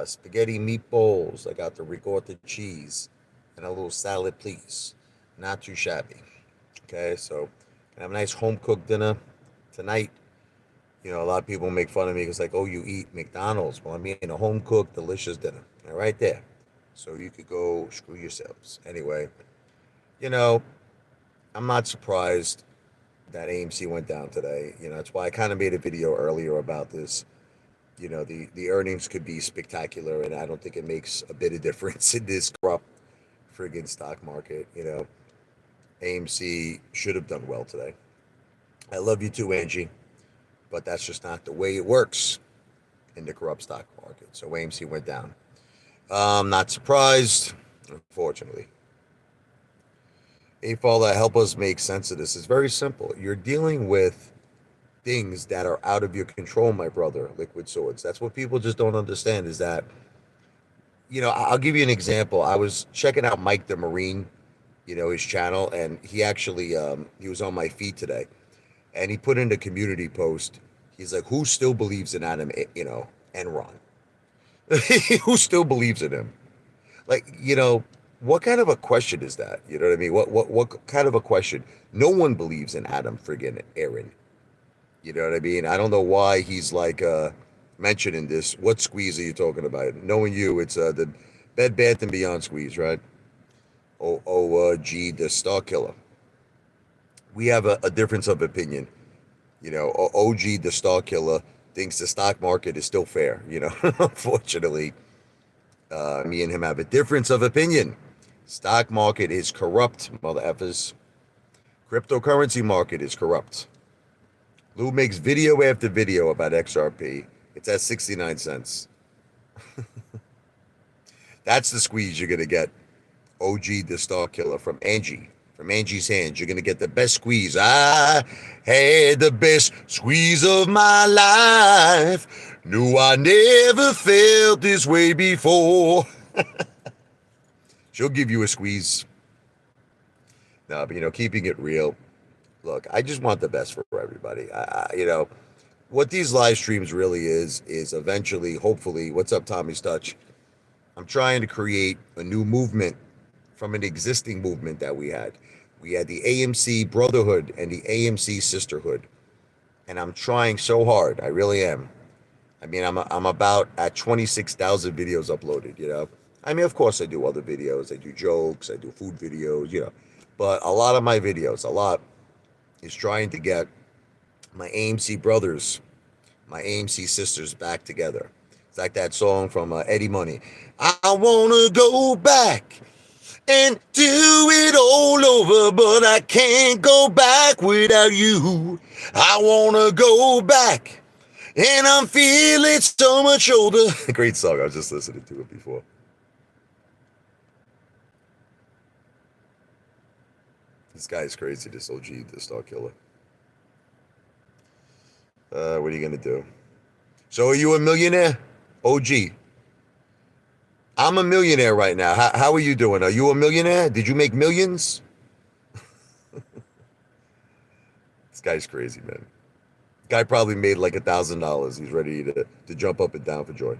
spaghetti meatballs. I got the ricotta cheese and a little salad, please. Not too shabby. Okay, so can have a nice home cooked dinner tonight. You know, a lot of people make fun of me because like, oh, you eat McDonald's. Well, I'm eating a home cooked, delicious dinner. All right there. So you could go screw yourselves. Anyway, you know, I'm not surprised that AMC went down today. You know, that's why I kind of made a video earlier about this. You know, the earnings could be spectacular, and I don't think it makes a bit of difference in this corrupt friggin' stock market. You know, AMC should have done well today. I love you too, Angie, but that's just not the way it works in the corrupt stock market. So AMC went down. Not surprised, unfortunately. Apefather, help us make sense of this. It's very simple. You're dealing with things that are out of your control, my brother, Liquid Swords. That's what people just don't understand is that, you know, I'll give you an example. I was checking out Mike the Marine, you know, his channel, and he actually, he was on my feed today, and he put in a community post. He's like, who still believes in Adam, you know, Enron? Who still believes in him? Like, you know, what kind of a question is that? You know what I mean? What kind of a question? No one believes in Adam friggin' Aaron. You know what I mean? I don't know why he's like mentioning this. What squeeze are you talking about? Knowing you, it's the Bed Bath and Beyond squeeze, right? OG, the Star Killer. We have a difference of opinion. You know, OG, the Star Killer, thinks the stock market is still fair. You know, unfortunately, me and him have a difference of opinion. Stock market is corrupt, mother effers. Cryptocurrency market is corrupt. Lou makes video after video about XRP. It's at 69 cents. That's the squeeze you're going to get. OG, the Star Killer from Angie. From Angie's hands, you're going to get the best squeeze. I had the best squeeze of my life. Knew I never felt this way before. She'll give you a squeeze. No, but you know, keeping it real. Look, I just want the best for everybody. You know, what these live streams really is eventually, hopefully, what's up, Tommy's Touch? I'm trying to create a new movement from an existing movement that we had. We had the AMC Brotherhood and the AMC Sisterhood. And I'm trying so hard. I really am. I mean, I'm about at 26,000 videos uploaded, you know? I mean, of course, I do other videos. I do jokes. I do food videos, you know. But a lot of my videos, a lot, is trying to get my AMC brothers, my AMC sisters back together. It's like that song from Eddie Money. I want to go back and do it all over, but I can't go back without you. I want to go back and I'm feeling so much older. Great song. I was just listening to it before. This guy is crazy, this OG, this Star Killer. What are you going to do? So are you a millionaire? OG. I'm a millionaire right now. How are you doing? Are you a millionaire? Did you make millions? This guy's crazy, man. Guy probably made like $1,000. He's ready to jump up and down for joy.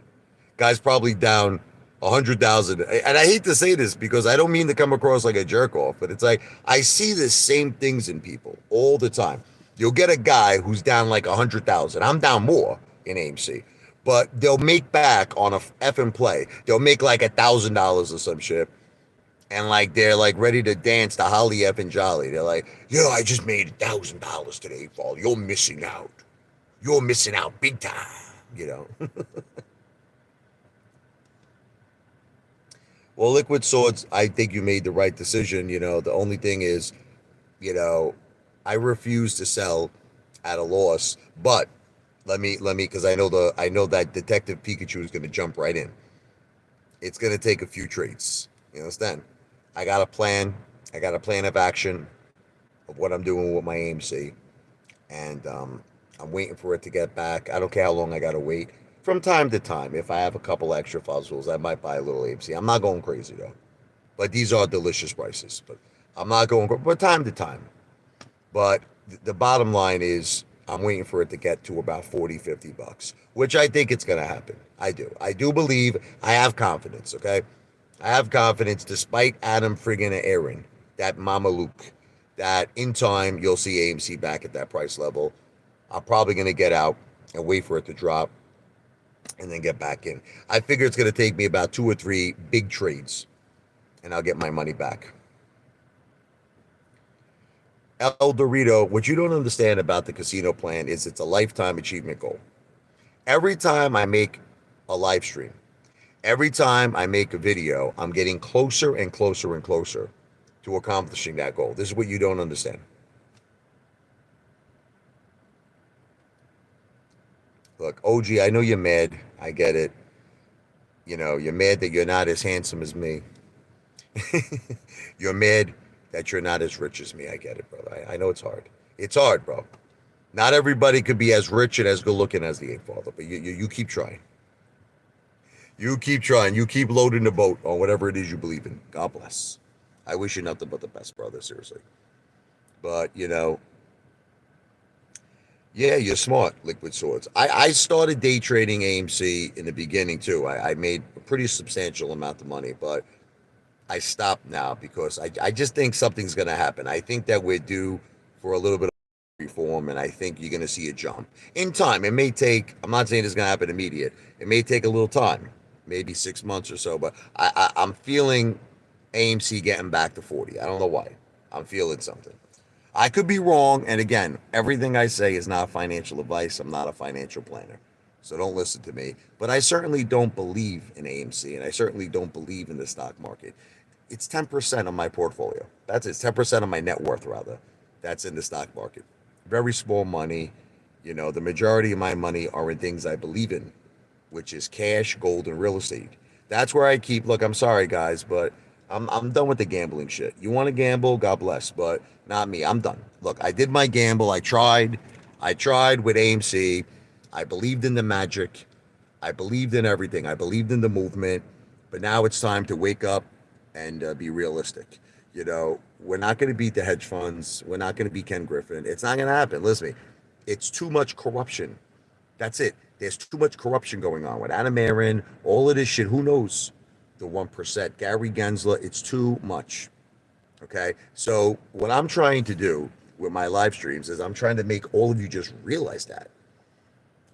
Guy's probably down 100,000. And I hate to say this because I don't mean to come across like a jerk off, but it's like I see the same things in people all the time. You'll get a guy who's down like 100,000. I'm down more in AMC, but they'll make back on a F and play. They'll make like $1,000 or some shit, and like they're like ready to dance to Holly F and Jolly. They're like, "Yo, I just made $1,000 today, Paul. You're missing out. You're missing out big time." You know. Well, Liquid Swords, I think you made the right decision. You know, the only thing is, you know, I refuse to sell at a loss. But let me, because I know that Detective Pikachu is going to jump right in. It's going to take a few trades. You understand? I got a plan. I got a plan of action of what I'm doing with my AMC, and I'm waiting for it to get back. I don't care how long I got to wait. From time to time, if I have a couple extra fuzzles, I might buy a little AMC. I'm not going crazy though. But these are delicious prices. But I'm not going, but time to time. But the bottom line is, I'm waiting for it to get to about 40, $50, which I think it's going to happen. I do. I do believe. I have confidence, okay? I have confidence despite Adam friggin' Aaron, that Mama Luke, that in time you'll see AMC back at that price level. I'm probably going to get out and wait for it to drop and then get back in. I figure it's going to take me about 2 or 3 big trades and I'll get my money back. El Dorito, what you don't understand about the casino plan is it's a lifetime achievement goal. Every time I make a live stream, every time I make a video, I'm getting closer and closer and closer to accomplishing that goal. This is what you don't understand. Look, OG, I know you're mad. I get it. You know, you're mad that you're not as handsome as me. You're mad that you're not as rich as me. I get it, brother. I know it's hard. It's hard, bro. Not everybody could be as rich and as good looking as the Apefather, but you keep trying. You keep trying. You keep loading the boat on whatever it is you believe in. God bless. I wish you nothing but the best, brother, seriously. But, you know, yeah, you're smart, Liquid Swords. I started day trading AMC in the beginning, too. I made a pretty substantial amount of money, but I stopped now because I just think something's going to happen. I think that we're due for a little bit of reform, and I think you're going to see a jump. In time, it may take, I'm not saying it's going to happen immediate. It may take a little time, maybe 6 months or so, but I'm feeling AMC getting back to 40. I don't know why. I'm feeling something. I could be wrong, and again, everything I say is not financial advice. I'm not a financial planner, so don't listen to me. But I certainly don't believe in AMC, and I certainly don't believe in the stock market. It's 10% of my portfolio. That's it. It's 10% of my net worth, rather. That's in the stock market. Very small money. You know, the majority of my money are in things I believe in, which is cash, gold, and real estate. That's where I keep. Look, I'm sorry, guys, but I'm done with the gambling shit. You want to gamble, God bless, but not me. I'm done. Look, I did my gamble. I tried with AMC. I believed in the magic. I believed in everything. I believed in the movement. But now it's time to wake up and be realistic. You know, we're not going to beat the hedge funds. We're not going to beat Ken Griffin. It's not going to happen. Listen to me. It's too much corruption. That's it. There's too much corruption going on with Adam Aaron, all of this shit. Who knows? The 1%, Gary Gensler, it's too much. Okay? So what I'm trying to do with my live streams is I'm trying to make all of you just realize that.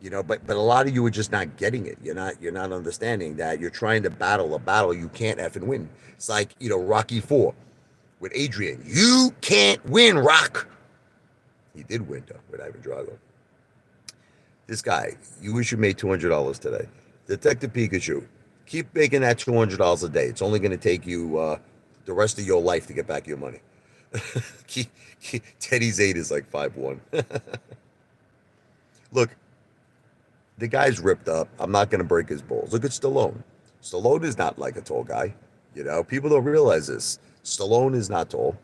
You know, but a lot of you are just not getting it. You're not understanding that you're trying to battle a battle you can't effing win. It's like, you know, Rocky IV with Adrian. You can't win, Rock. He did win though with Ivan Drago. This guy, you wish you made $200 today. Detective Pikachu, keep making that $200 a day. It's only going to take you the rest of your life to get back your money. Teddy's 8 is like 5'1". Look, the guy's ripped up. I'm not going to break his balls. Look at Stallone. Stallone is not like a tall guy. You know, people don't realize this. Stallone is not tall.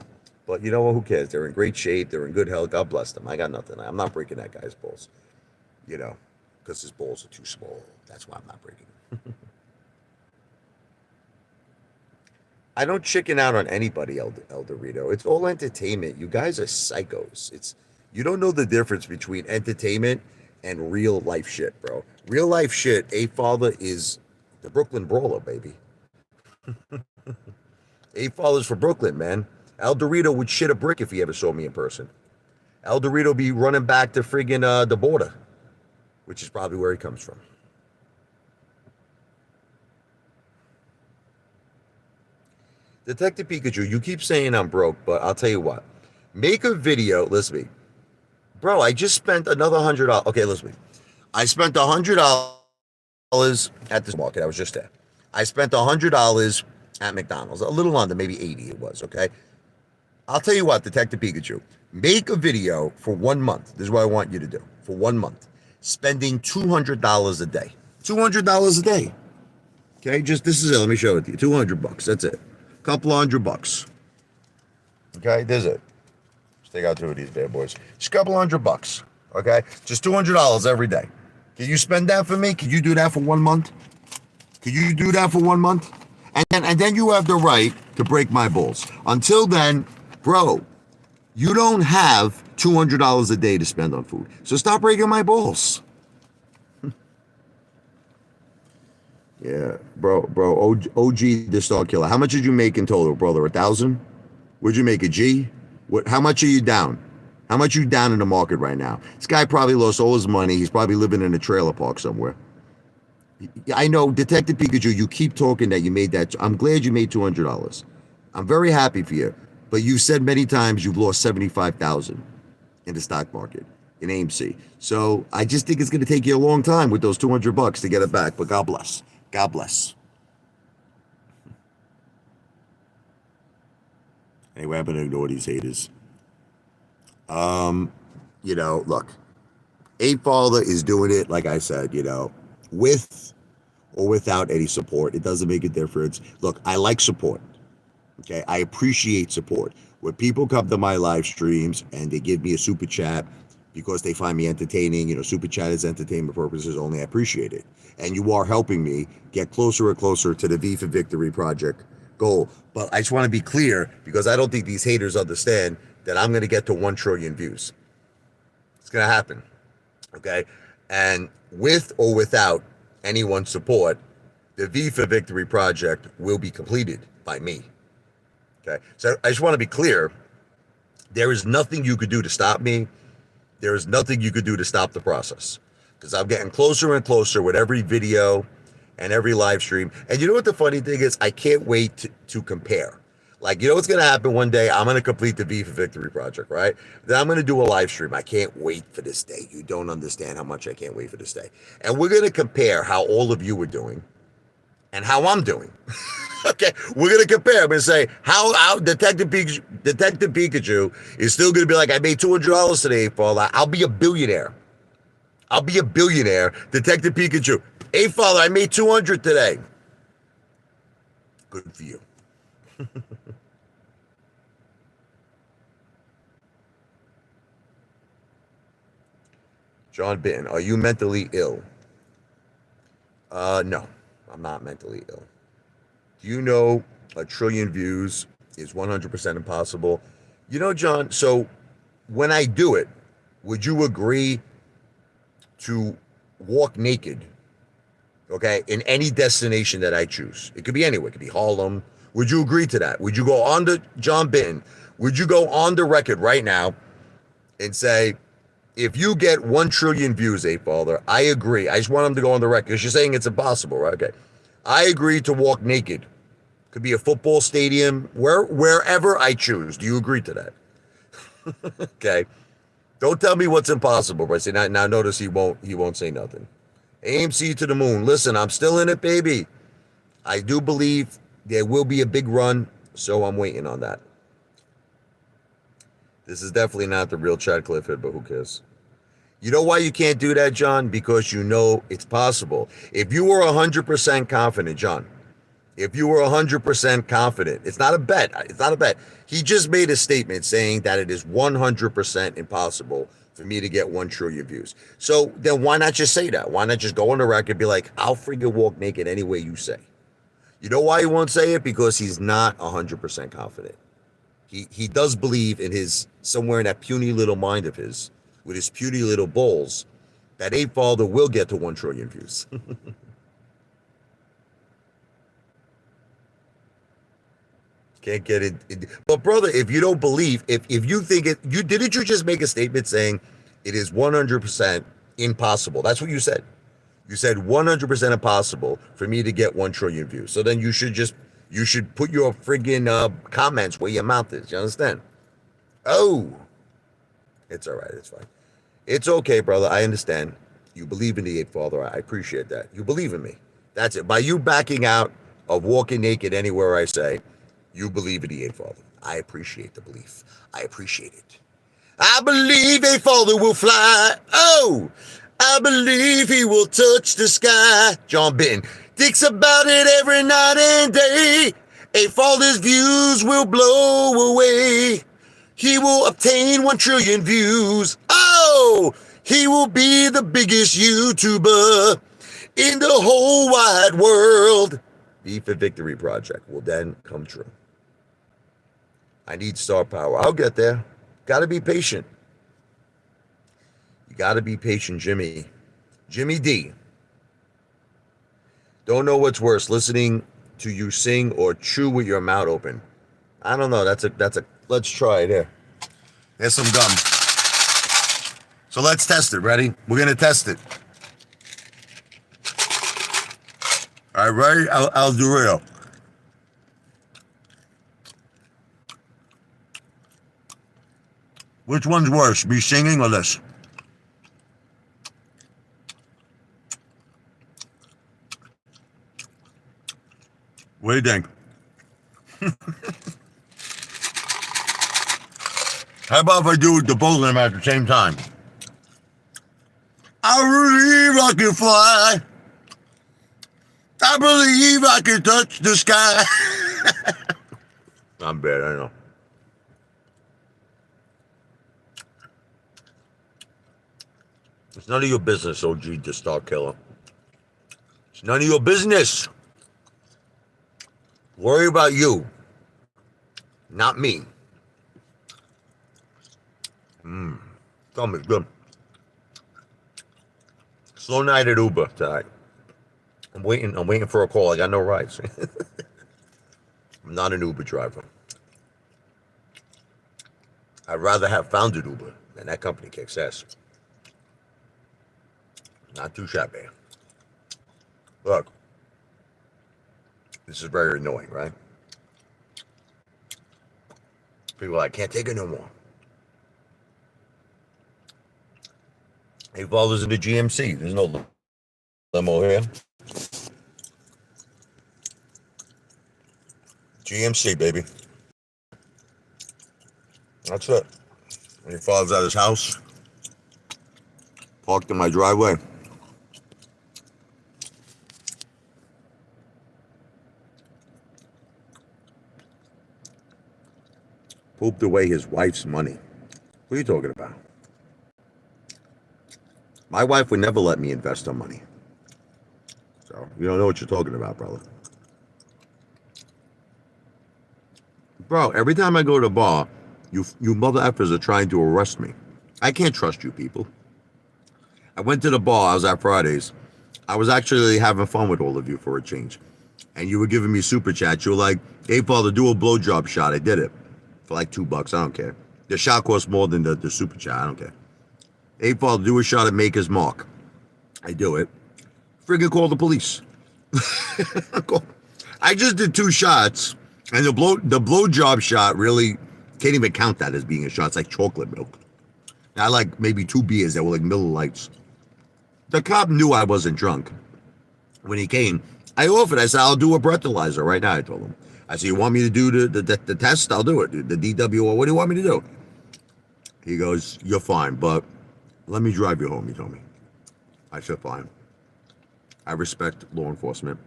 But you know what? Who cares? They're in great shape. They're in good health. God bless them. I got nothing. I'm not breaking that guy's balls. You know, because his balls are too small. That's why I'm not breaking them. I don't chicken out on anybody, El Dorito. It's all entertainment. You guys are psychos. You don't know the difference between entertainment and real life shit, bro. Real life shit, Apefather is the Brooklyn Brawler, baby. Apefather's for Brooklyn, man. El Dorito would shit a brick if he ever saw me in person. El Dorito be running back to friggin' the border, which is probably where he comes from. Detective Pikachu, you keep saying I'm broke, but I'll tell you what. Make a video. Listen to me. Bro, I just spent another $100. Okay, listen to me. I spent $100 at this market. I was just there. I spent $100 at McDonald's. A little under, maybe 80 it was, okay? I'll tell you what, Detective Pikachu. Make a video for 1 month. This is what I want you to do. For 1 month. Spending $200 a day. $200 a day. Okay, just this is it. Let me show it to you. $200. That's it. Couple $100. Okay, this is it. Let's take out 2 of these bad boys. Just a couple $100. Okay, just $200 every day. Can you spend that for me? Can you do that for 1 month? Can you do that for 1 month? And then you have the right to break my balls. Until then, bro, you don't have $200 a day to spend on food. So stop breaking my balls. Yeah, bro, OG the Star Killer. How much did you make in total, brother? 1,000? Would you make a G? What? How much are you down? How much are you down in the market right now? This guy probably lost all his money. He's probably living in a trailer park somewhere. I know, Detective Pikachu, you keep talking that you made that. I'm glad you made $200. I'm very happy for you. But you've said many times you've lost 75,000 in the stock market in AMC. So I just think it's going to take you a long time with those $200 to get it back. But God bless. God bless. Anyway, I'm going to ignore these haters. Look, Apefather is doing it, like I said, with or without any support. It doesn't make a difference. Look, I like support. Okay, I appreciate support. When people come to my live streams and they give me a super chat because they find me entertaining, super chat is entertainment purposes only, I appreciate it. And you are helping me get closer and closer to the V for Victory project goal. But I just want to be clear, because I don't think these haters understand that I'm going to get to 1 trillion views. It's going to happen. Okay? And with or without anyone's support, the V for Victory project will be completed by me. Okay? So I just want to be clear. There is nothing you could do to stop me. There is nothing you could do to stop the process, because I'm getting closer and closer with every video and every live stream. And you know what the funny thing is? I can't wait to compare. Like, what's going to happen one day? I'm going to complete the V for Victory project, right? Then I'm going to do a live stream. I can't wait for this day. You don't understand how much I can't wait for this day. And we're going to compare how all of you are doing and how I'm doing. Okay, we're going to compare. I'm going to say how Detective Pikachu is still going to be like, I made $200 today, Father. I'll be a billionaire. I'll be a billionaire. Detective Pikachu. Hey, Father, I made 200 today. Good for you. John Bitten, are you mentally ill? No, I'm not mentally ill. Do you know 1 trillion views is 100% impossible? John, so when I do it, would you agree to walk naked, okay, in any destination that I choose? It could be anywhere. It could be Harlem. Would you agree to that? Would you go on to John Bitten? Would you go on the record right now and say, if you get 1 trillion views, Apefather, I agree. I just want him to go on the record, because you're saying it's impossible, right? Okay. I agree to walk naked. Could be a football stadium, wherever I choose. Do you agree to that? Okay. Don't tell me what's impossible, but see, now notice he won't say nothing. AMC to the moon. Listen, I'm still in it, baby. I do believe there will be a big run, so I'm waiting on that. This is definitely not the real Chad Clifford, but who cares? You know why you can't do that, John? Because you know it's possible. If you were 100% confident, John, if you were 100% confident, it's not a bet. It's not a bet. He just made a statement saying that it is 100% impossible for me to get 1 trillion views. So then why not just say that? Why not just go on the record and be like, I'll freaking walk naked any way you say? You know why he won't say it? Because he's not 100% confident. He does believe in somewhere in that puny little mind of his, with his puny little balls, that Apefather will get to 1 trillion views. Can't get it. But brother, if you don't believe, if you think it, didn't you just make a statement saying it is 100% impossible? That's what you said. You said 100% impossible for me to get 1 trillion views. So then you should put your friggin' comments where your mouth is. You understand? Oh, it's all right. It's fine. It's okay, brother. I understand. You believe in the Apefather. I appreciate that. You believe in me. That's it. By you backing out of walking naked anywhere I say, you believe in the Apefather. I appreciate the belief. I appreciate it. I believe Apefather will fly. Oh, I believe he will touch the sky. John Bitten thinks about it every night and day. Apefather's views will blow away. He will obtain 1 trillion views. Oh, he will be the biggest YouTuber in the whole wide world. V for Victory project will then come true. I need star power. I'll get there. Got to be patient. gotta be patient, Jimmy. Jimmy D. Don't know what's worse, listening to you sing or chew with your mouth open. I don't know. That's a. Let's try it here. Here's some gum. So let's test it. Ready? We're gonna test it. All right, ready? I'll do real. Which one's worse, me singing or this? What do you think? How about if I do the both of them at the same time? I believe I can fly. I believe I can touch the sky. I'm bad, I know. It's none of your business, OG, the Star Killer. It's none of your business. Worry about you, not me. Tell me, good. Slow night at Uber tonight. I'm waiting for a call. I got no rides. I'm not an Uber driver. I'd rather have founded Uber, and that company kicks ass. Not too shabby. Look, this is very annoying, right? People are like, can't take it no more. Apefather's in the GMC. There's no limo here. GMC, baby. That's it. And your father's at his house. Parked in my driveway. Pooped away his wife's money. What are you talking about? My wife would never let me invest her money. So, you don't know what you're talking about, brother. Bro, every time I go to the bar, you mother effers are trying to arrest me. I can't trust you people. I went to the bar, I was at Fridays. I was actually having fun with all of you for a change. And you were giving me super chats. You were like, hey, Father, do a blowjob shot. I did it. For like $2. I don't care. The shot costs more than the super chat. I don't care. Hey, Father, do a shot at Maker's Mark. I do it. Friggin' call the police. I just did 2 shots, and the blowjob shot really can't even count that as being a shot. It's like chocolate milk. I like maybe 2 beers that were like Miller Lights. The cop knew I wasn't drunk. When he came, I offered. I said, I'll do a breathalyzer right now, I told him. I said, you want me to do the test? I'll do it. The DWO, what do you want me to do? He goes, you're fine, but let me drive you home, he told me. I said, fine. I respect law enforcement.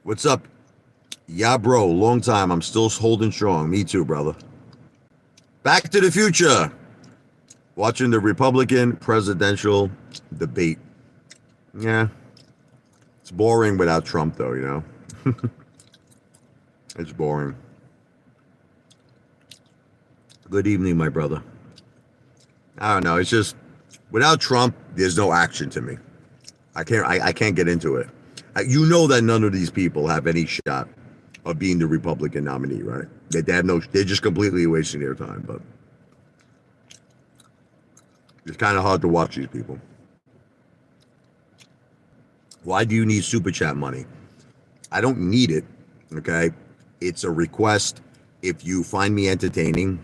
What's up? Yeah, bro, long time. I'm still holding strong. Me too, brother. Back to the future. Watching the Republican presidential debate. Yeah. It's boring without Trump, though, you know? It's boring. Good evening, my brother. I don't know. It's just, without Trump, there's no action to me. I can't get into it. You know that none of these people have any shot of being the Republican nominee, right? They're just completely wasting their time, but it's kind of hard to watch these people. Why do you need super chat money? I don't need it, okay? It's a request. If you find me entertaining,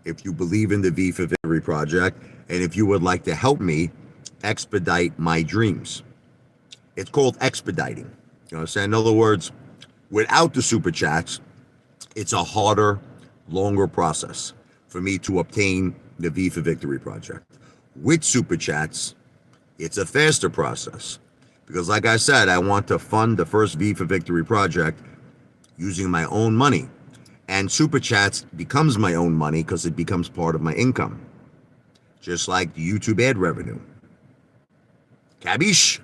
if you believe in the V for Victory project, and if you would like to help me expedite my dreams. It's called expediting. You know what I'm saying? In other words, without the super chats, it's a harder, longer process for me to obtain the V for Victory project. With super chats, it's a faster process. Because like I said, I want to fund the first V for Victory project using my own money. And super chats becomes my own money because it becomes part of my income. Just like the YouTube ad revenue. Cabiche?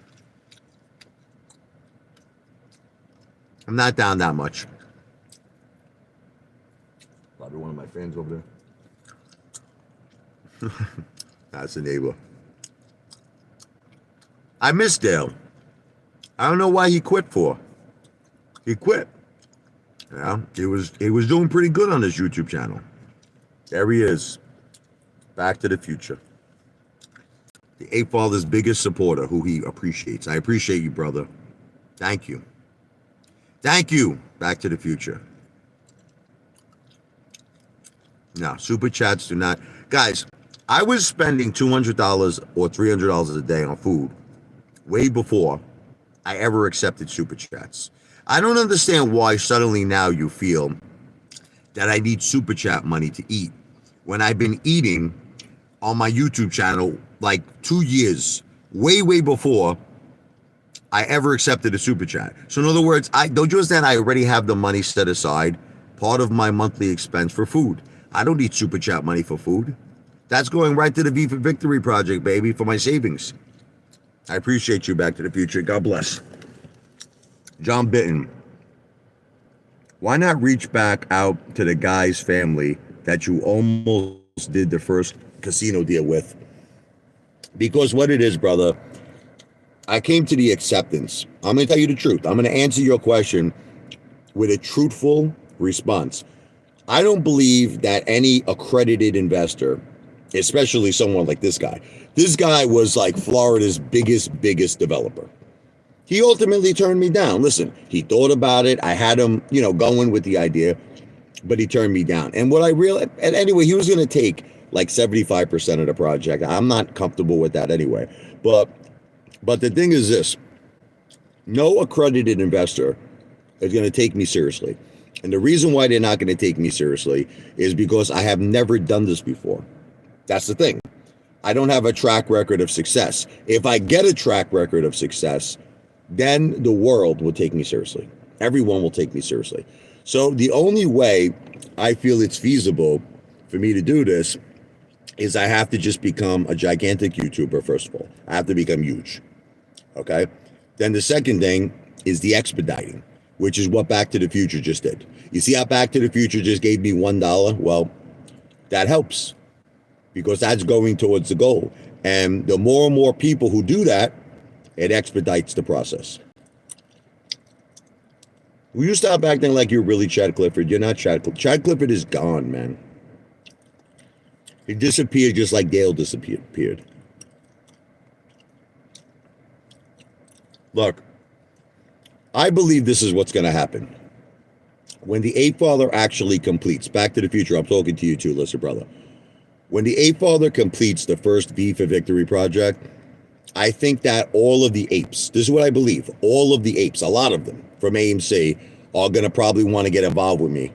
I'm not down that much. Probably one of my fans over there. That's a neighbor. I miss Dale. I don't know why he quit for. He quit. Yeah, he was doing pretty good on his YouTube channel. There he is. Back to the Future. The Apefather's biggest supporter, who he appreciates. I appreciate you, brother. Thank you. Thank you. Back to the Future. No, super chats do not. Guys, I was spending $200 or $300 a day on food way before I ever accepted super chats. I don't understand why suddenly now you feel that I need super chat money to eat when I've been eating on my YouTube channel like 2 years, way before I ever accepted a super chat. So in other words, don't you understand? I already have the money set aside, part of my monthly expense for food. I don't need super chat money for food. That's going right to the V for Victory project, baby, for my savings. I appreciate you, Back to the Future. God bless. John Bitton. Why not reach back out to the guy's family that you almost did the first casino deal with? Because what it is, brother, I came to the acceptance. I'm going to tell you the truth. I'm going to answer your question with a truthful response. I don't believe that any accredited investor, especially someone like this guy was like Florida's biggest developer. He ultimately turned me down. Listen, he thought about it. I had him, going with the idea, but he turned me down. And what I realized, and anyway, he was going to take like 75% of the project. I'm not comfortable with that anyway. But the thing is this, no accredited investor is going to take me seriously. And the reason why they're not going to take me seriously is because I have never done this before. That's the thing. I don't have a track record of success. If I get a track record of success, then the world will take me seriously. Everyone will take me seriously. So the only way I feel it's feasible for me to do this is I have to just become a gigantic YouTuber, first of all. I have to become huge. Okay? Then the second thing is the expediting, which is what Back to the Future just did. You see how Back to the Future just gave me $1? Well, that helps because that's going towards the goal. And the more and more people who do that, it expedites the process. Will you stop acting like you're really Chad Clifford? You're not Chad Clifford. Chad Clifford is gone, man. He disappeared just like Dale disappeared. Look, I believe this is what's going to happen. When the Apefather actually completes, Back to the Future, I'm talking to you too, listen, brother. When the Apefather completes the first V for Victory project, I think that all of the apes, this is what I believe, all of the apes, a lot of them from AMC are going to probably want to get involved with me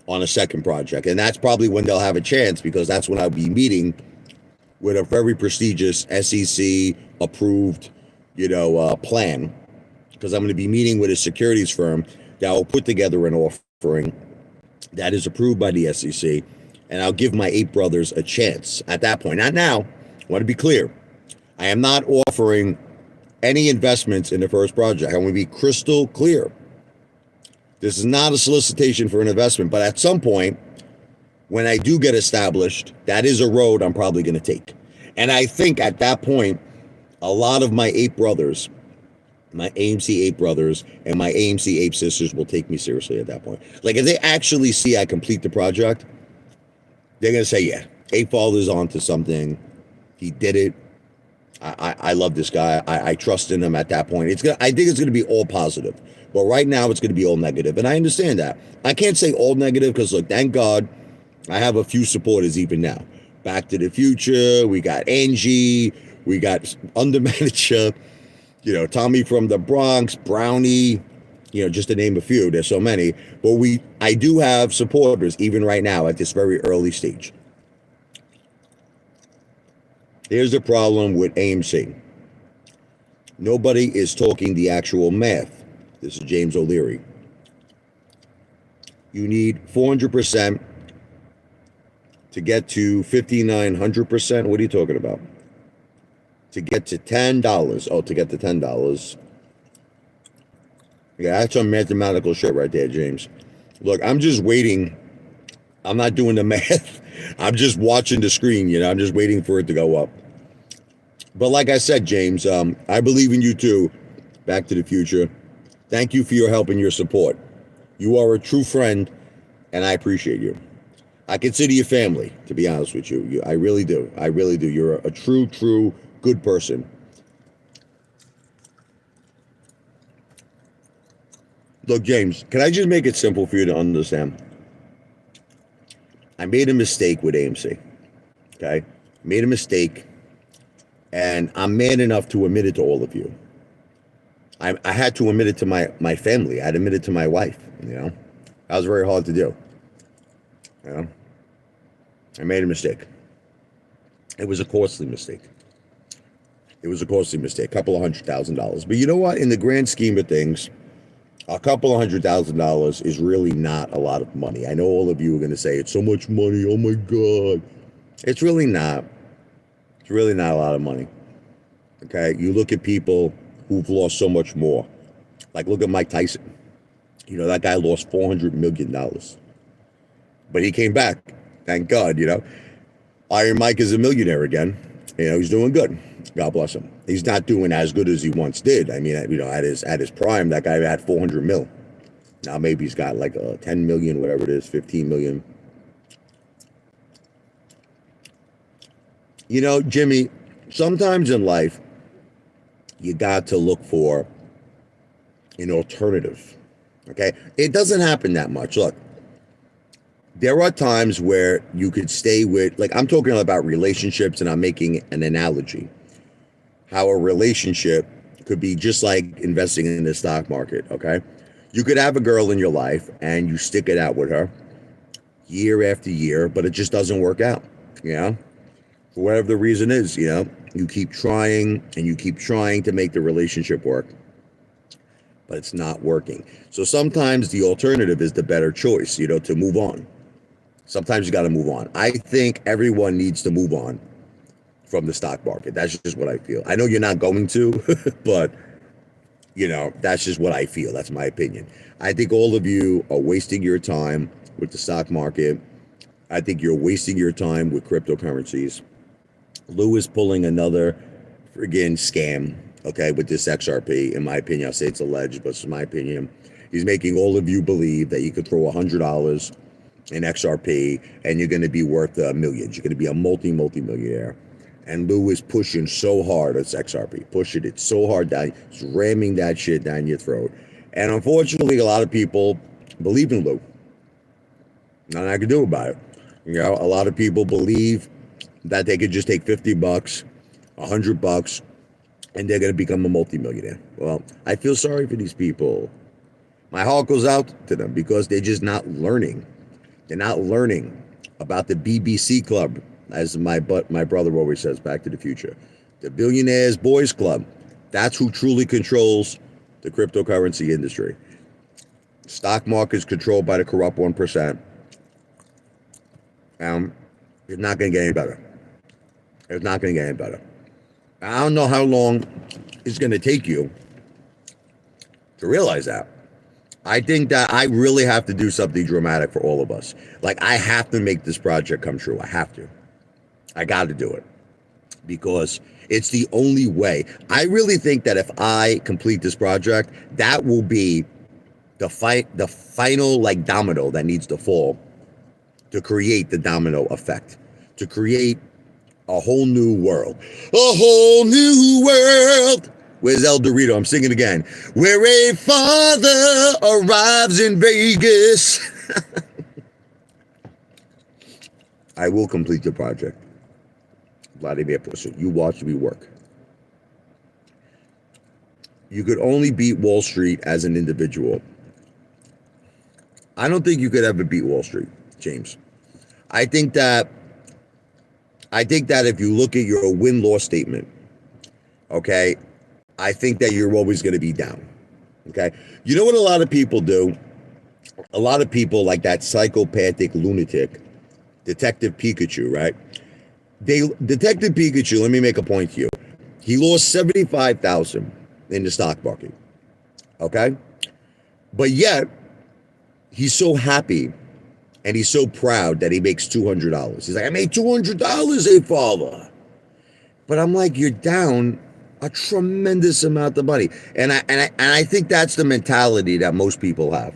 on a second project. And that's probably when they'll have a chance because that's when I'll be meeting with a very prestigious SEC approved, plan. Because I'm going to be meeting with a securities firm that will put together an offering that is approved by the SEC. And I'll give my ape brothers a chance at that point. Not now. I want to be clear. I am not offering any investments in the first project. I want to be crystal clear. This is not a solicitation for an investment, but at some point, when I do get established, that is a road I'm probably going to take. And I think at that point, a lot of my ape brothers, my AMC ape brothers and my AMC ape sisters will take me seriously at that point. Like if they actually see I complete the project, they're going to say, yeah, Apefather's onto something. He did it. I love this guy. I trust in him at that point. I think it's going to be all positive. But right now, it's going to be all negative. And I understand that. I can't say all negative because, look, thank God I have a few supporters even now. Back to the Future. We got Angie. We got Under Manager. Tommy from the Bronx. Brownie. Just to name a few. There's so many. But I do have supporters even right now at this very early stage. Here's the problem with AMC. Nobody is talking the actual math. This is James O'Leary. You need 400% to get to 5,900%. What are you talking about? To get to $10. Oh, to get to $10. Yeah, that's some mathematical shit right there, James. Look, I'm just waiting I'm not doing the math. I'm just watching the screen, you know, I'm just waiting for it to go up. But like I said, James, I believe in you too. Back to the Future. Thank you for your help and your support. You are a true friend, and I appreciate you. I consider you family, to be honest with you. I really do. I really do. You're a true, good person. Look, James, can I just make it simple for you to understand? I made a mistake with AMC. Okay? Made a mistake, and I'm man enough to admit it to all of you. I had to admit it to my family. I had to admit it to my wife, you know? That was very hard to do. You know? I made a mistake. It was a costly mistake. It was a costly mistake, a couple of $100,000. But you know what? In the grand scheme of things, a couple of $100,000 is really not a lot of money. I know all of you are going to say, it's so much money. Oh my God. It's really not. It's really not a lot of money. Okay? You look at people who've lost so much more. Like, look at Mike Tyson. You know, that guy lost $400 million. But he came back. Thank God, you know. Iron Mike is a millionaire again. You know, he's doing good. God bless him. He's not doing as good as he once did. I mean, you know, at his prime, that guy had 400 mil. Now maybe he's got like a 10 million, whatever it is, 15 million. You know, Jimmy, sometimes in life, you got to look for an alternative. Okay? It doesn't happen that much. Look, there are times where you could stay with, like, I'm talking about relationships, and I'm making an analogy. How a relationship could be just like investing in the stock market, okay? You could have a girl in your life and you stick it out with her year after year, but it just doesn't work out, you know? For whatever the reason is, you know? You keep trying and you keep trying to make the relationship work, but it's not working. So sometimes the alternative is the better choice, you know, to move on. Sometimes you got to move on. I think everyone needs to move on from the stock market. That's just what I feel. I know you're not going to, but, you know, that's just what I feel. That's my opinion. I think all of you are wasting your time with the stock market. I think you're wasting your time with cryptocurrencies. Lou is pulling another friggin' scam, okay, with this XRP. In my opinion, I'll say it's alleged, but it's my opinion. He's making all of you believe that you could throw $100 in XRP and you're going to be worth millions. You're going to be a multi-millionaire. And Lou is pushing so hard, it's XRP, pushing it so hard down, he's ramming that shit down your throat. And unfortunately, a lot of people believe in Lou. Nothing I can do about it. You know, a lot of people believe that they could just take $50, $100, and they're going to become a multimillionaire. Well, I feel sorry for these people. My heart goes out to them because they're just not learning. They're not learning about the BBC Club, as my brother always says, Back to the Future. The Billionaires Boys Club. That's who truly controls the cryptocurrency industry. Stock market is controlled by the corrupt 1%. It's not going to get any better. It's not going to get any better. I don't know how long it's going to take you to realize that. I think that I really have to do something dramatic for all of us. Like, I have to make this project come true. I have to. I got to do it because it's the only way. I really think that if I complete this project, that will be the final like domino that needs to fall to create the domino effect, to create a whole new world. A whole new world. Where's El Dorito? I'm singing again. Where a father arrives in Vegas. I will complete the project. Vladimir Putin, you watch me work. You could only beat Wall Street as an individual. I don't think you could ever beat Wall Street, James. I think that if you look at your win-loss statement, okay, I think that you're always going to be down. Okay? You know what a lot of people do? A lot of people, like that psychopathic lunatic, Detective Pikachu, right? Detective Pikachu, let me make a point to you. He lost $75,000 in the stock market. Okay? But yet, he's so happy And he's so proud that he makes $200. He's like, I made $200, Apefather. But I'm like, you're down a tremendous amount of money. And I think that's the mentality that most people have.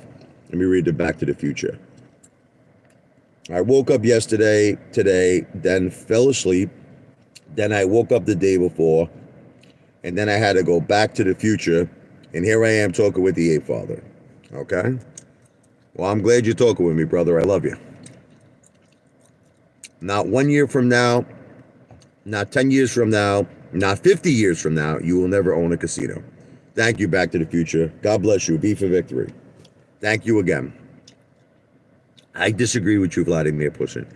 Let me read the Back to the Future. I woke up yesterday, today, then fell asleep. Then I woke up the day before, and then I had to go back to the future, and here I am talking with the Apefather. Okay? Well, I'm glad you're talking with me, brother. I love you. Not 1 year from now, not 10 years from now, not 50 years from now, you will never own a casino. Thank you, Back to the Future. God bless you. V for victory. Thank you again. I disagree with you, Vladimir Putin.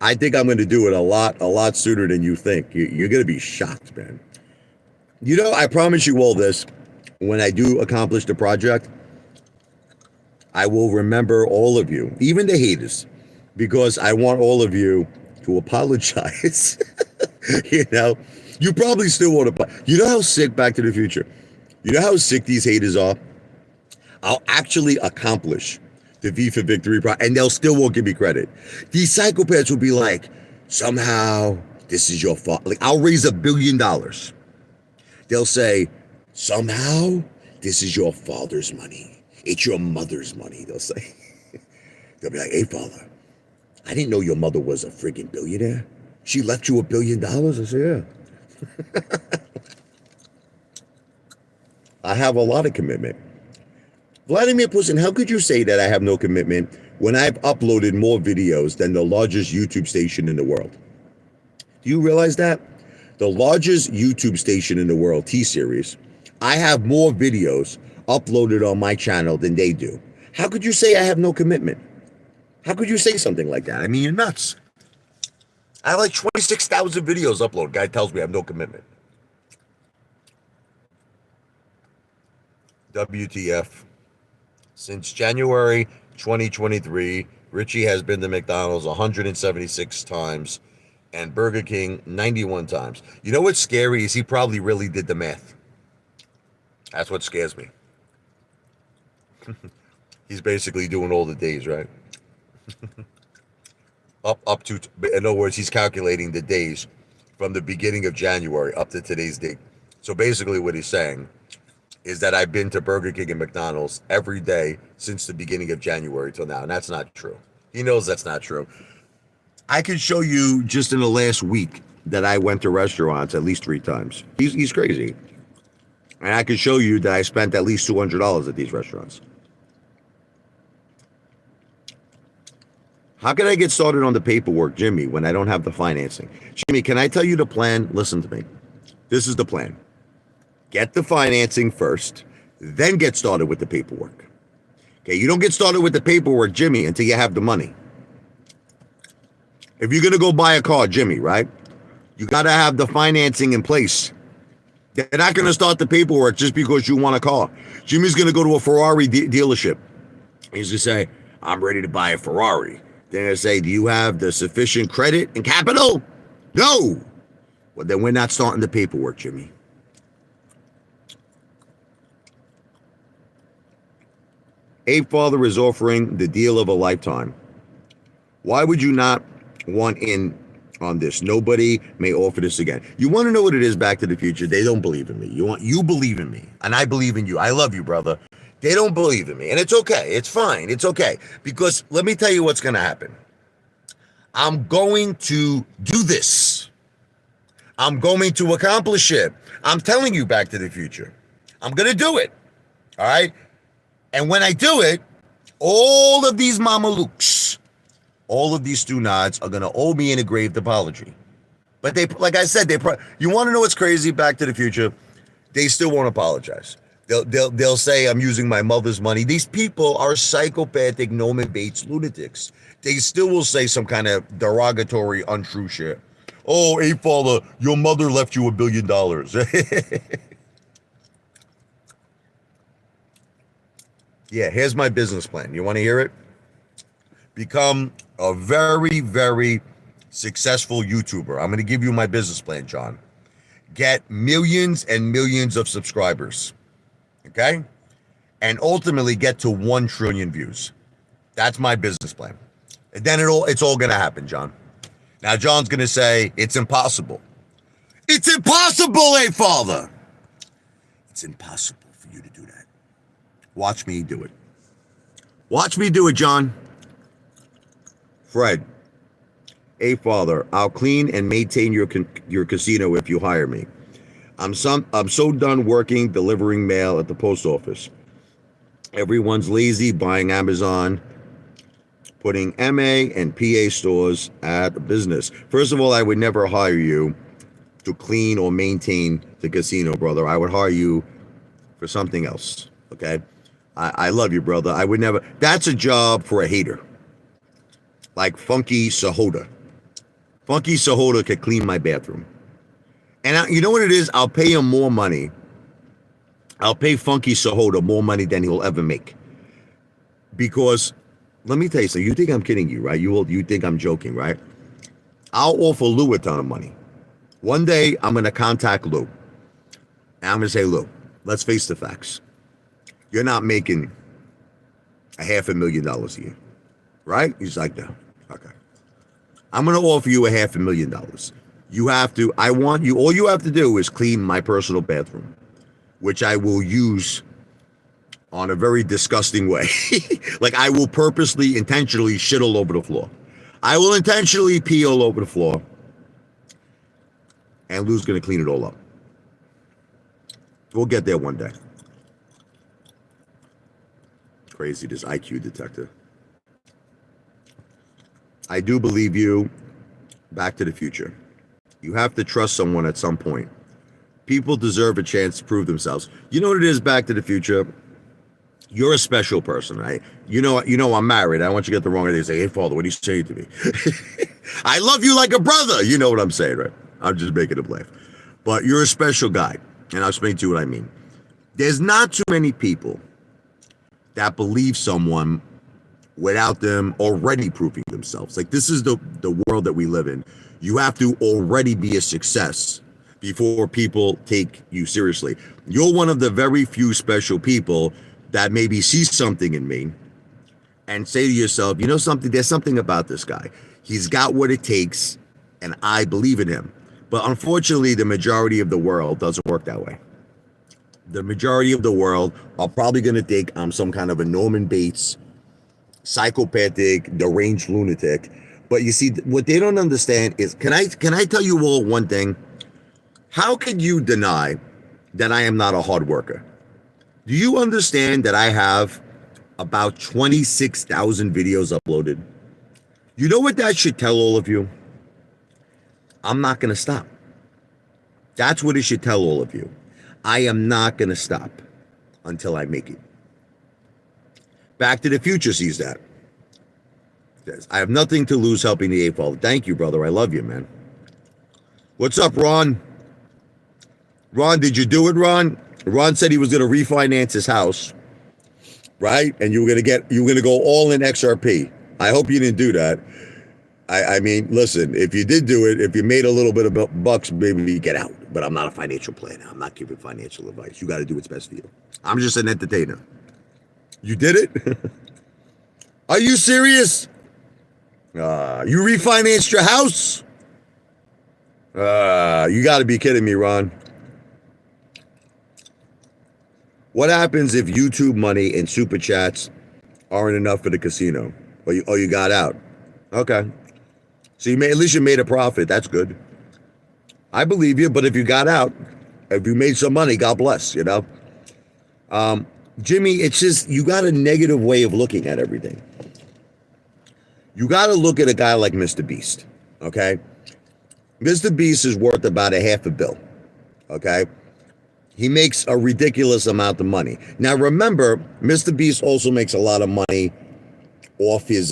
I think I'm going to do it a lot sooner than you think. You're going to be shocked, man. You know, I promise you all this. When I do accomplish the project, I will remember all of you, even the haters, because I want all of you to apologize. You know, you probably still want to. You know how sick Back to the Future? You know how sick these haters are? I'll actually accomplish the V for Victory, and they'll still won't give me credit. These psychopaths will be like, somehow this is your fault. Like, I'll raise $1 billion. They'll say, somehow this is your father's money. It's your mother's money, they'll say. They'll be like, hey, father, I didn't know your mother was a friggin' billionaire. She left you $1 billion? I say, yeah. I have a lot of commitment. Vladimir Putin, how could you say that I have no commitment when I've uploaded more videos than the largest YouTube station in the world? Do you realize that? The largest YouTube station in the world, T-Series, I have more videos uploaded on my channel than they do. How could you say I have no commitment? How could you say something like that? I mean, you're nuts. I have like 26,000 videos uploaded. Guy tells me I have no commitment. WTF. Since January 2023, Richie has been to McDonald's 176 times and Burger King 91 times. You know what's scary is he probably really did the math. That's what scares me. He's basically doing all the days, right? up to, in other words, he's calculating the days from the beginning of January up to today's date. So basically what he's saying is that I've been to Burger King and McDonald's every day since the beginning of January till now. And that's not true. He knows that's not true. I can show you just in the last week that I went to restaurants at least 3 times. He's crazy. And I can show you that I spent at least $200 at these restaurants. How can I get started on the paperwork, Jimmy, when I don't have the financing? Jimmy, can I tell you the plan? Listen to me. This is the plan. Get the financing first, then get started with the paperwork. Okay, you don't get started with the paperwork, Jimmy, until you have the money. If you're going to go buy a car, Jimmy, right? You got to have the financing in place. They're not going to start the paperwork just because you want a car. Jimmy's going to go to a Ferrari dealership. He's going to say, I'm ready to buy a Ferrari. They're going to say, do you have the sufficient credit and capital? No. Well, then we're not starting the paperwork, Jimmy. Apefather is offering the deal of a lifetime. Why would you not want in on this? Nobody may offer this again. You want to know what it is, Back to the Future? They don't believe in me. You believe in me, and I believe in you. I love you, brother. They don't believe in me, and it's okay. It's fine. It's okay. Because let me tell you what's going to happen. I'm going to do this. I'm going to accomplish it. I'm telling you, Back to the Future. I'm going to do it. All right? And when I do it, all of these mamalukes, all of these Stunads are going to owe me an engraved apology. But they, like I said, you want to know what's crazy, Back to the Future? They still won't apologize. They'll say I'm using my mother's money. These people are psychopathic Norman Bates lunatics. They still will say some kind of derogatory, untrue shit. Oh, Apefather, your mother left you $1 billion. Yeah, here's my business plan. You want to hear it? Become a very, very successful YouTuber. I'm going to give you my business plan, John. Get millions and millions of subscribers. Okay? And ultimately get to 1 trillion views. That's my business plan. And then it's all gonna happen, John. Now John's gonna say it's impossible. It's impossible, Apefather. It's impossible for you to do that. Watch me do it. Watch me do it, John. Fred, Apefather, I'll clean and maintain your casino if you hire me. I'm so done working delivering mail at the post office. Everyone's lazy buying Amazon, putting MA and PA stores out of business. First of all, I would never hire you to clean or maintain the casino, brother. I would hire you for something else, okay? I love you, brother. I would never. That's a job for a hater. Like Funky Sahota. Funky Sahota could clean my bathroom. And you know what it is? I'll pay him more money. I'll pay Funky Sahota more money than he'll ever make. Because, let me tell you something. You think I'm kidding you, right? You think I'm joking, right? I'll offer Lou a ton of money. One day, I'm going to contact Lou. And I'm going to say, Lou, let's face the facts. You're not making $500,000 a year, right? He's like, no. Okay. I'm going to offer you $500,000. You have to, all you have to do is clean my personal bathroom, which I will use on a very disgusting way. Like I will purposely, intentionally shit all over the floor. I will intentionally pee all over the floor. And Lou's going to clean it all up. We'll get there one day. Crazy, this IQ detector. I do believe you. Back to the Future. You have to trust someone at some point. People deserve a chance to prove themselves. You know what it is, Back to the Future? You're a special person, right? You know I'm married. I want you to get the wrong idea. Say, hey, Father, what are you saying to me? I love you like a brother. You know what I'm saying, right? I'm just making him laugh. But you're a special guy. And I'll explain to you what I mean. There's not too many people that believe someone without them already proving themselves. Like, this is the world that we live in. You have to already be a success before people take you seriously. You're one of the very few special people that maybe see something in me and say to yourself, you know something, there's something about this guy. He's got what it takes, and I believe in him. But unfortunately, the majority of the world doesn't work that way. The majority of the world are probably going to think I'm some kind of a Norman Bates, psychopathic, deranged lunatic. But you see, what they don't understand is, can I tell you all one thing? How can you deny that I am not a hard worker? Do you understand that I have about 26,000 videos uploaded? You know what that should tell all of you? I'm not going to stop. That's what it should tell all of you. I am not going to stop until I make it. Back to the Future sees that. I have nothing to lose helping the Apefather. Thank you, brother. I love you, man. What's up, Ron? Ron, did you do it, Ron? Ron said he was going to refinance his house, right? And you were going to go all in XRP. I hope you didn't do that. I mean, listen, if you did do it, if you made a little bit of bucks, maybe you get out. But I'm not a financial planner. I'm not giving financial advice. You got to do what's best for you. I'm just an entertainer. You did it? Are you serious? You refinanced your house? You got to be kidding me, Ron. What happens if YouTube money and super chats aren't enough for the casino? Or you got out? Okay. So at least you made a profit. That's good. I believe you, but if you got out, if you made some money, God bless, you know? Jimmy, it's just, you got a negative way of looking at everything. You got to look at a guy like Mr. Beast, okay? Mr. Beast is worth about $500 million, okay? He makes a ridiculous amount of money. Now, remember, Mr. Beast also makes a lot of money off his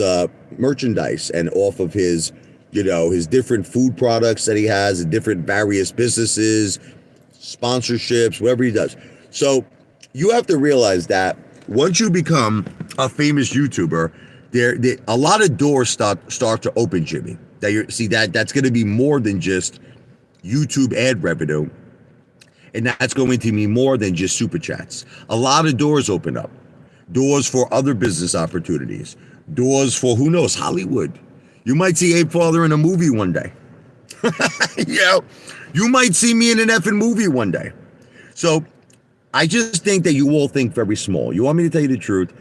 merchandise and off of his, his different food products that he has, and different various businesses, sponsorships, whatever he does. So you have to realize that once you become a famous YouTuber, there a lot of doors start to open, Jimmy. That's going to be more than just YouTube ad revenue, and that's going to be more than just super chats. A lot of doors open up, doors for other business opportunities, doors for, who knows, Hollywood. You might see Apefather in a movie one day. Yeah, you might see me in an effing movie one day. So I just think that you all think very small. You want me to tell you the truth?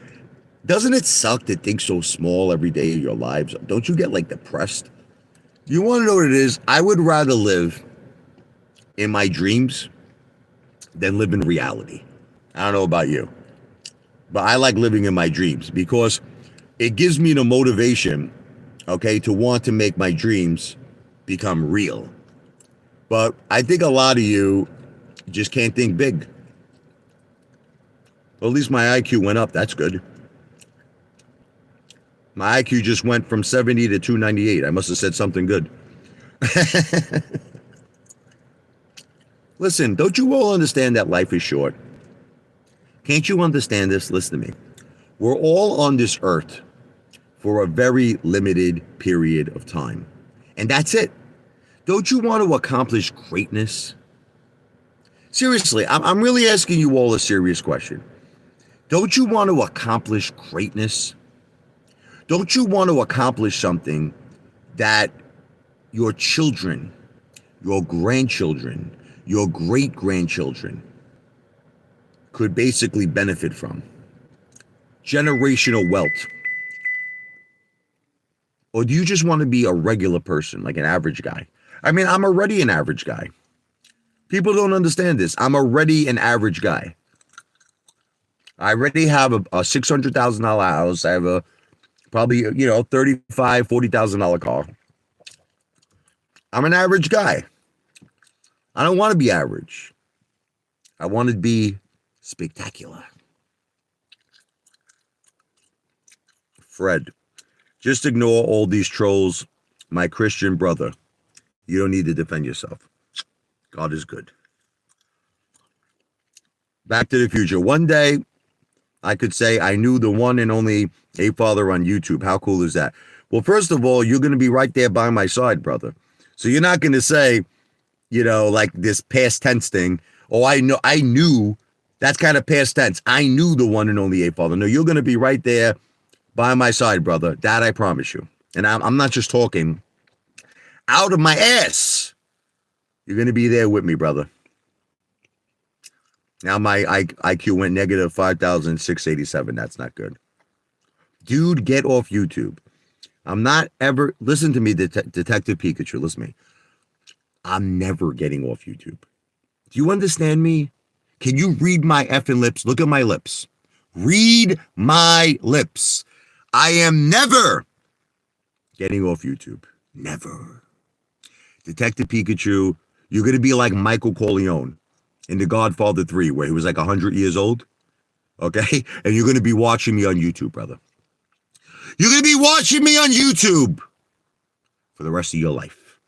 Doesn't it suck to think so small every day of your lives? Don't you get like depressed? You want to know what it is? I would rather live in my dreams than live in reality. I don't know about you, but I like living in my dreams because it gives me the motivation, okay, to want to make my dreams become real. But I think a lot of you just can't think big. Well, at least my IQ went up. That's good. My IQ just went from 70 to 298. I must have said something good. Listen, don't you all understand that life is short? Can't you understand this? Listen to me. We're all on this earth for a very limited period of time. And that's it. Don't you want to accomplish greatness? Seriously, I'm really asking you all a serious question. Don't you want to accomplish greatness? Don't you want to accomplish something that your children, your grandchildren, your great-grandchildren could basically benefit from? Generational wealth. Or do you just want to be a regular person, like an average guy? I mean, I'm already an average guy. People don't understand this. I'm already an average guy. I already have a $600,000 house. I have a probably, $35,000, $40,000 car. I'm an average guy. I don't want to be average. I want to be spectacular. Fred, just ignore all these trolls. My Christian brother, you don't need to defend yourself. God is good. Back to the future. One day, I could say I knew the one and only Apefather on YouTube. How cool is that? Well, first of all, you're going to be right there by my side, brother. So you're not going to say, like this past tense thing. Oh, I knew. That's kind of past tense. I knew the one and only Apefather. No, you're going to be right there by my side, brother. That I promise you. And I'm not just talking out of my ass. You're going to be there with me, brother. Now my IQ went negative 5,687. That's not good. Dude, get off YouTube. I'm not ever, listen to me, Detective Pikachu, listen to me. I'm never getting off YouTube. Do you understand me? Can you read my effing lips? Look at my lips. Read my lips. I am never getting off YouTube. Never. Detective Pikachu, you're going to be like Michael Corleone in The Godfather 3, where he was like 100 years old. Okay? And you're going to be watching me on YouTube, brother. You're going to be watching me on YouTube for the rest of your life.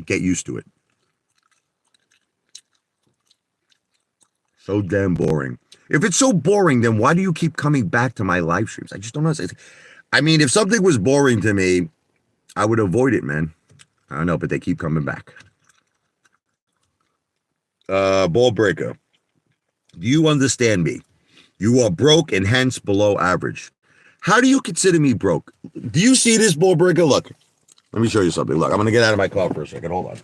Get used to it. So damn boring. If it's so boring, then why do you keep coming back to my live streams? I just don't know. I mean, if something was boring to me, I would avoid it, man. I don't know, but they keep coming back. Ball breaker. Do you understand me? You are broke and hence below average. How do you consider me broke? Do you see this, ball breaker? Look, let me show you something. Look, I'm going to get out of my car for a second. Hold on.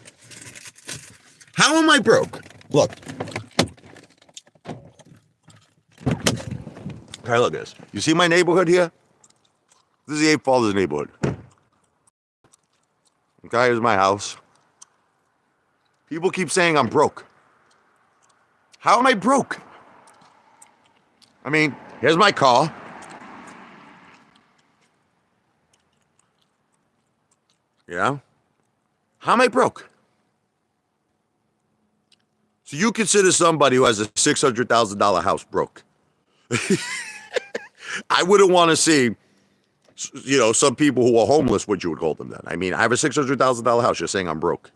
How am I broke? Look. Okay, look at this. You see my neighborhood here? This is the Apefather's neighborhood. Okay, here's my house. People keep saying I'm broke. How am I broke? I mean, here's my car. Yeah? How am I broke? So you consider somebody who has a $600,000 house broke. I wouldn't want to see, some people who are homeless, what you would call them then. I mean, I have a $600,000 house. You're saying I'm broke.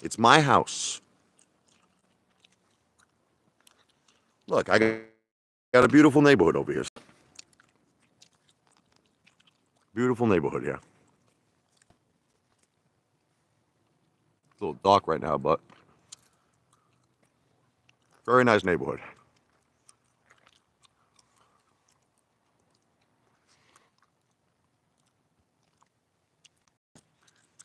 It's my house. Look, I got a beautiful neighborhood over here. Beautiful neighborhood, yeah. It's a little dark right now, but very nice neighborhood.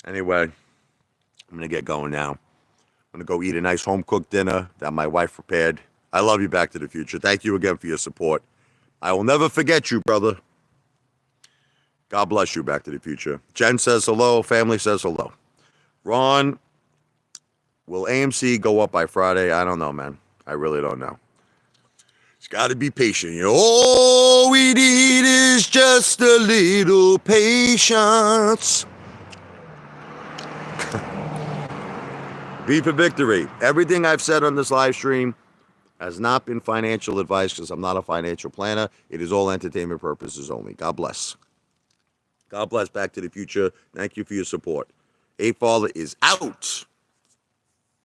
Anyway, I'm going to get going now. I'm going to go eat a nice home cooked dinner that my wife prepared. I love you, Back to the Future. Thank you again for your support. I will never forget you, brother. God bless you, Back to the Future. Jen says hello. Family says hello. Ron, will AMC go up by Friday? I don't know, man. I really don't know. It's got to be patient. You know, all we need is just a little patience. V for victory. Everything I've said on this live stream has not been financial advice because I'm not a financial planner. It is all entertainment purposes only. God bless. God bless. Back to the Future. Thank you for your support. Apefather is out.